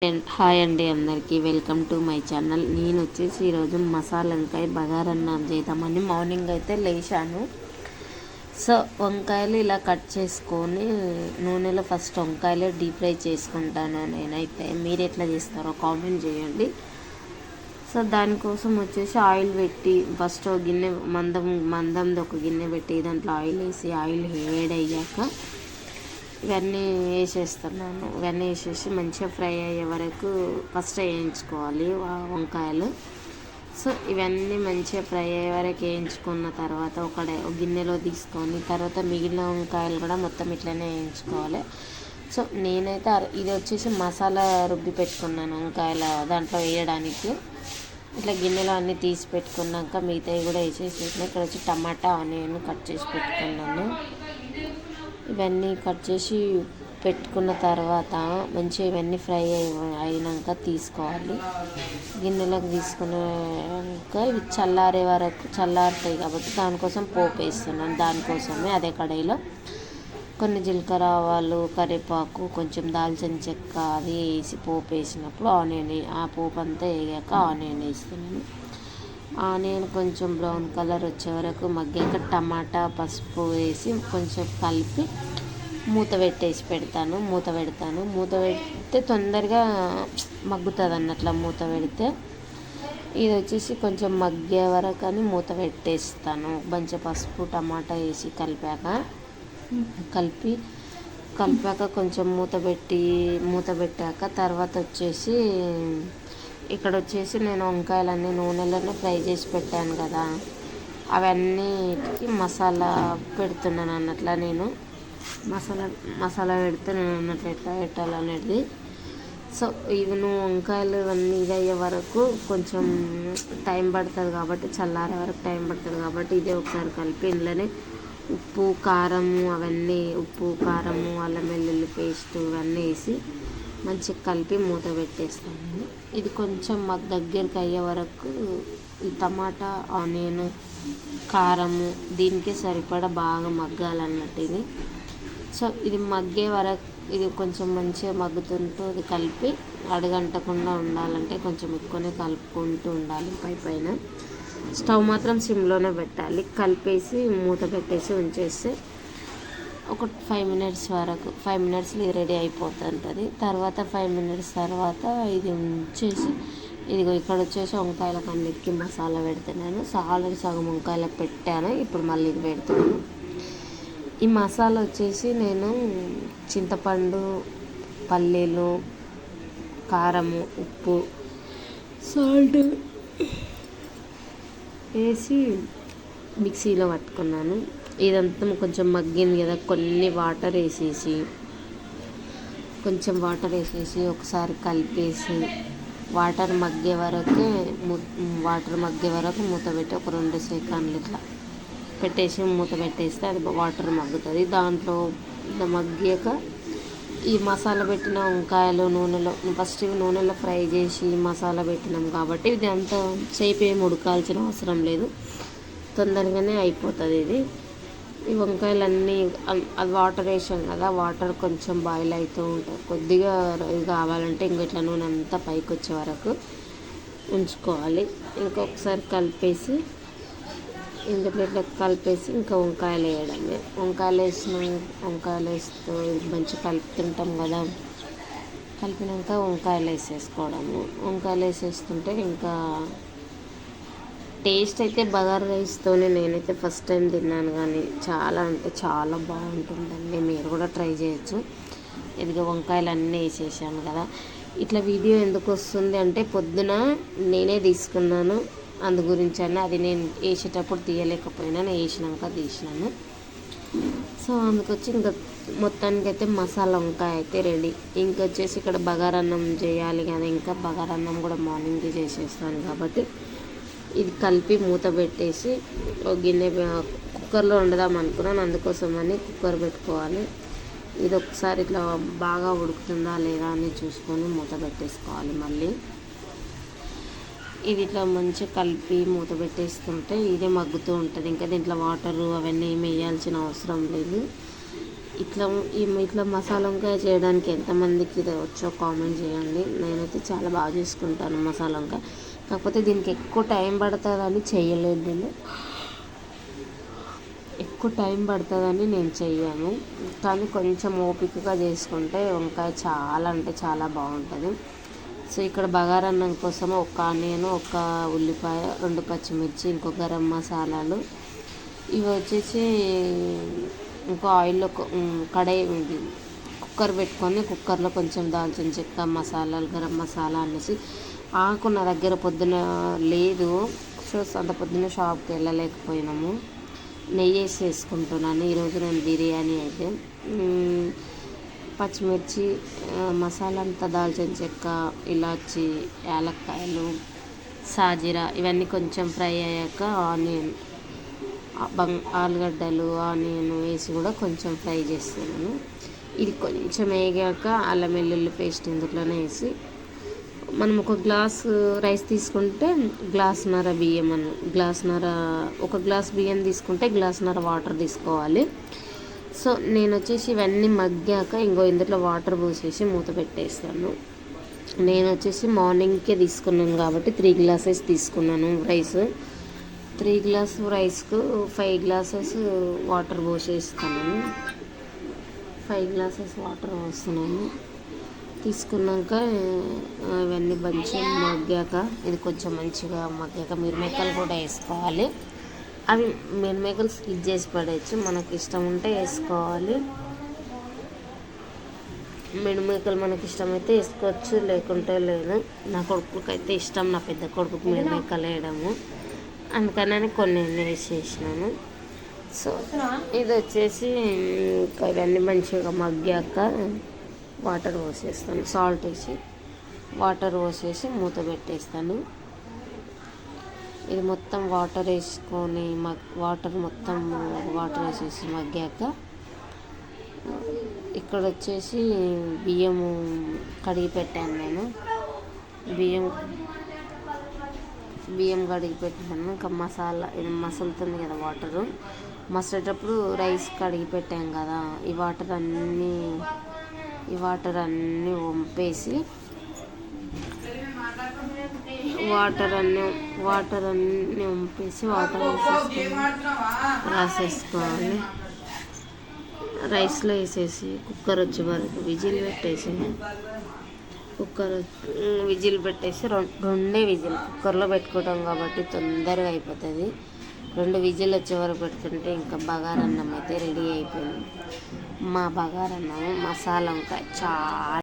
Hi అండి, అందరికీ welcome to my channel. నేను వచ్చేసి ఈరోజు మసాలా వంకాయ బగారన్నం చేద్దామని మార్నింగ్ అయితే లేచాను. సో వంకాయలు ఇలా కట్ చేసుకొని నూనెలో ఫస్ట్ వంకాయలు డీప్ ఫ్రై చేసుకుంటాను నేనైతే. మీరు ఎట్లా చేస్తారో కామెంట్ చేయండి. సో దానికోసం వచ్చేసి ఆయిల్ పెట్టి ఫస్ట్ ఒక గిన్నె మందంది ఒక గిన్నె పెట్టి దాంట్లో ఆయిల్ వేసి ఆయిల్ వేడయ్యాక ఇవన్నీ వేసేస్తున్నాను. ఇవన్నీ వేసేసి మంచిగా ఫ్రై అయ్యే వరకు ఫస్ట్ వేయించుకోవాలి వంకాయలు. సో ఇవన్నీ మంచిగా ఫ్రై అయ్యే వరకు వేయించుకున్న తర్వాత ఒక గిన్నెలో తీసుకొని తర్వాత మిగిలిన వంకాయలు కూడా మొత్తం ఇట్లనే వేయించుకోవాలి. సో నేనైతే ఇది వచ్చేసి మసాలా రుబ్బి పెట్టుకున్నాను వంకాయల దాంట్లో వేయడానికి. ఇట్లా గిన్నెలో అన్నీ తీసి పెట్టుకున్నాక మిగతావి కూడా వేసేసేసిన. ఇక్కడ వచ్చి టమాటా ఆనియన్ కట్ చేసి పెట్టుకున్నాను. ఇవన్నీ కట్ చేసి పెట్టుకున్న తర్వాత మంచిగా ఇవన్నీ ఫ్రై అయినాక తీసుకోవాలి. గిన్నెలోకి తీసుకున్నాక ఇవి చల్లారే వరకు చల్లారుతాయి కాబట్టి దానికోసం పోపు వేస్తున్నాను. దానికోసమే అదే కడాయిలో కొన్ని జీలకర్ర ఆవాలు కరివేపాకు కొంచెం దాల్చిన చెక్క అది వేసి పోపు వేసినప్పుడు ఆ పోపు అంతా వేగాక ఆనియన్ వేస్తున్నాను. ఆనియన్ కొంచెం బ్రౌన్ కలర్ వచ్చే వరకు మగ్గాక టమాటా పసుపు వేసి కొంచెం కలిపి మూత పెడతాను. మూత పెడితే తొందరగా మగ్గుతుంది అన్నట్ల. మూత పెడితే ఇది వచ్చేసి కొంచెం మగ్గే వరకు అని మూత పెట్టేస్తాను. కొంచెం పసుపు టమాటా వేసి కలిపాక కొంచెం మూత పెట్టాక తర్వాత వచ్చేసి ఇక్కడ వచ్చేసి నేను వంకాయలన్నీ నూనెలోనే ఫ్రై చేసి పెట్టాను కదా, అవన్నీకి మసాలా పెడుతున్నాను అన్నట్ల. నేను మసాలా పెడితే నేను అన్నట్లు ఎట్లా పెట్టాలనేది. సో ఇవి వంకాయలు ఇవన్నీ ఇది అయ్యే వరకు కొంచెం టైం పడుతుంది కాబట్టి చల్లారే వరకు టైం పడుతుంది కాబట్టి ఇదే ఒకసారి కలిపి ఇందులోనే ఉప్పు కారము అల్లం వెల్లుల్లి పేస్ట్ ఇవన్నీ వేసి మంచిగా కలిపి మూత పెట్టేస్తాను. ఇది కొంచెం మాకు దగ్గరికి అయ్యే వరకు ఈ టమాటా ఆనియన్ కారము దీనికి సరిపడా బాగా మగ్గాలన్నట్టు ఇది. సో ఇది మగ్గే వరకు ఇది కొంచెం మంచిగా మగ్గుతుంటూ ఇది కలిపి అడుగంటకుండా ఉండాలంటే కొంచెం ఎక్కువనే కలుపుకుంటూ ఉండాలి. పైన స్టవ్ మాత్రం సిమ్లోనే పెట్టాలి. కలిపేసి మూత పెట్టేసి ఉంచేస్తే ఒక 5 మినిట్స్లో ఇది రెడీ అయిపోతుంటుంది. తర్వాత 5 మినిట్స్ తర్వాత ఇది ఉంచేసి ఇదిగో ఇక్కడ వచ్చేసి వంకాయలకు అన్నిటికీ మసాలా పెడుతున్నాను. ఆల్రెడీ సగం వంకాయలకు పెట్టాను, ఇప్పుడు మళ్ళీ ఇది పెడుతున్నాను. ఈ మసాలా వచ్చేసి నేను చింతపండు పల్లీలు కారము ఉప్పు సాల్ట్ వేసి మిక్సీలో పట్టుకున్నాను. ఇదంతా కొంచెం మగ్గింది కదా, కొంచెం వాటర్ వేసేసి ఒకసారి కలిపేసి వాటర్ మగ్గే వరకు మూత పెట్టి ఒక 2 సెకండ్లు ఇట్లా పెట్టేసి మూత పెట్టేస్తే అది వాటర్ మగ్గుతుంది. దాంట్లో మగ్గాక ఈ మసాలా పెట్టిన వంకాయలు ఫస్ట్ నూనెలో ఫ్రై చేసి మసాలా పెట్టినాం కాబట్టి ఇది అంత సేపు ఏమి ఉడకాల్సిన అవసరం లేదు, తొందరగానే అయిపోతుంది ఇది. ఈ వంకాయలన్నీ అది వాటర్ వేసాం కదా, వాటర్ కొంచెం బాయిల్ అవుతూ ఉంటుంది. కొద్దిగా ఇది కావాలంటే ఇట్లా నూనె అంతా పైకి వచ్చే వరకు ఉంచుకోవాలి. ఇంకొకసారి కలిపేసి ఇంకా వంకాయలు వేయడమే. వంకాయలు వేస్తూ మంచిగా కలుపుతుంటాం కదా, కలిపినాక వంకాయలు వేసేసుకోవడము. వంకాయలు వేసేస్తుంటే ఇంకా టేస్ట్ అయితే బగారా రైస్తోనే నేనైతే ఫస్ట్ టైం తిన్నాను, కానీ చాలా అంటే చాలా బాగుంటుందండి. మీరు కూడా ట్రై చేయొచ్చు. ఇదిగో వంకాయలు అన్నీ వేసేసాను కదా. ఇట్లా వీడియో ఎందుకు వస్తుంది అంటే పొద్దున నేనే తీసుకున్నాను, అందు గురించి అది నేను వేసేటప్పుడు తీయలేకపోయినా నేను వేసినాక తీసినాను. సో అందుకొచ్చి ఇంకా మొత్తానికైతే మసాలా వంకాయ అయితే రెడీ. ఇంకొచ్చేసి ఇక్కడ బగారన్నం చేయాలి కదా, ఇంకా బగారన్నం కూడా మార్నింగ్ చేసేస్తాను కాబట్టి ఇది కలిపి మూత పెట్టేసి ఒక గిన్నె కుక్కర్లో వండుదాం అనుకున్నాను. అందుకోసమని కుక్కర్ పెట్టుకోవాలి. ఇది ఒకసారి ఇట్లా బాగా ఉడుకుతుందా లేదా అని చూసుకొని మూత పెట్టేసుకోవాలి. మళ్ళీ ఇది ఇట్లా మంచిగా కలిపి మూత పెట్టేస్తుంటే ఇదే మగ్గుతూ ఉంటుంది. ఇంకా దీంట్లో వాటరు అవన్నీ ఏమి వేయాల్సిన అవసరం లేదు. ఇట్లా మసాలా వంకాయ చేయడానికి ఎంతమందికి ఇది వచ్చో కామెంట్ చేయండి. నేనైతే చాలా బాగా చేసుకుంటాను మసాలా వంకాయ. కాకపోతే దీనికి ఎక్కువ టైం పడుతుందని చేయలేదు నేను. ఎక్కువ టైం పడుతుందని నేను చెయ్యను. కానీ కొంచెం ఓపికగా చేసుకుంటే వంకాయ చాలా అంటే చాలా బాగుంటుంది. సో ఇక్కడ బగారన్నం కోసం ఒక ఆనియన్, ఒక ఉల్లిపాయ, 2 పచ్చిమిర్చి, ఇంకో గరం మసాలాలు, ఇవి వచ్చేసి ఇంకో ఆయిల్లో కడాయి కుక్కర్ పెట్టుకొని కుక్కర్లో కొంచెం దాల్చిన చెక్క, మసాలాలు, గరం మసాలా అనేసి. ఆకు నా దగ్గర పొద్దున లేదు, సో అంత పొద్దున్న షాప్కి వెళ్ళలేకపోయినాము. నెయ్యి వేసి వేసుకుంటున్నాను ఈరోజు నేను బిర్యానీ అయితే. పచ్చిమిర్చి, మసాలా అంతా, దాల్చిన చెక్క, ఇలాచి, యాలక్కాయలు, సాజీరా ఇవన్నీ కొంచెం ఫ్రై అయ్యాక ఆలుగడ్డలు, ఆనియన్ వేసి కూడా కొంచెం ఫ్రై చేస్తున్నాను. ఇది కొంచెం వేగాక అల్లం వెల్లుల్లి పేస్ట్ ఇందులోనే వేసి, మనం ఒక గ్లాసు రైస్ తీసుకుంటే గ్లాసున్నర బియ్యం ఒక గ్లాస్ బియ్యం తీసుకుంటే గ్లాసున్నర వాటర్ తీసుకోవాలి. సో నేను వచ్చేసి ఇవన్నీ మగ్గాక ఇందులో వాటర్ పోసేసి మూత పెట్టేస్తాను. నేను వచ్చేసి మార్నింగ్కే తీసుకున్నాను కాబట్టి 3 గ్లాసెస్ తీసుకున్నాను రైస్. 3 గ్లాసు రైస్కు 5 గ్లాసెస్ వాటర్ పోసేస్తాను. 5 గ్లాసెస్ వాటర్ పోస్తున్నాను. తీసుకున్నాక ఇవన్నీ మంచిగా మగ్గాక, ఇది కొంచెం మంచిగా మగ్గాక మిరమేకలు కూడా వేసుకోవాలి. అవి మిరమేకలు స్కిప్ చేసి పడేయచ్చు, మనకి ఇష్టం ఉంటే వేసుకోవాలి. మిరమేకలు మనకి ఇష్టమైతే వేసుకోవచ్చు, లేకుంటే లేదు. నా కొడుకుకైతే ఇష్టం, నా పెద్ద కొడుకుకి మిరమేకలు వేయడము, అందుకని కొన్ని వేసేసినాను. సో ఇది వచ్చేసి ఇవన్నీ మంచిగా మగ్గాక వాటర్ పోసేస్తాను. సాల్ట్ వేసి వాటర్ పోసేసి మూత పెట్టేస్తాను. ఇది మొత్తం వాటర్ వేసుకొని వాటర్ వేసేసి మగ్గాక, ఇక్కడ వచ్చేసి బియ్యము కడిగి పెట్టాను నేను. బియ్యం కడిగి పెట్టాను. ఇంకా ఇది మసులుతుంది కదా వాటరు. మసిలేటప్పుడు రైస్ కడిగి పెట్టాం కదా, ఈ వాటర్ అన్నీ వంపేసి వాటర్ రాసేసుకోవాలి. రైస్లో వేసేసి కుక్కర్ వచ్చే వరకు విజిల్ పెట్టేసి రెండే విజిల్ కుక్కర్లో పెట్టుకుంటాం కాబట్టి తొందరగా అయిపోతుంది. 2 విజిల్ వచ్చే వరకు పెట్టుకుంటే ఇంకా బగారన్నం అయితే రెడీ అయిపోయింది. మా బగారన్నం మసాలా వంకాయ చాలా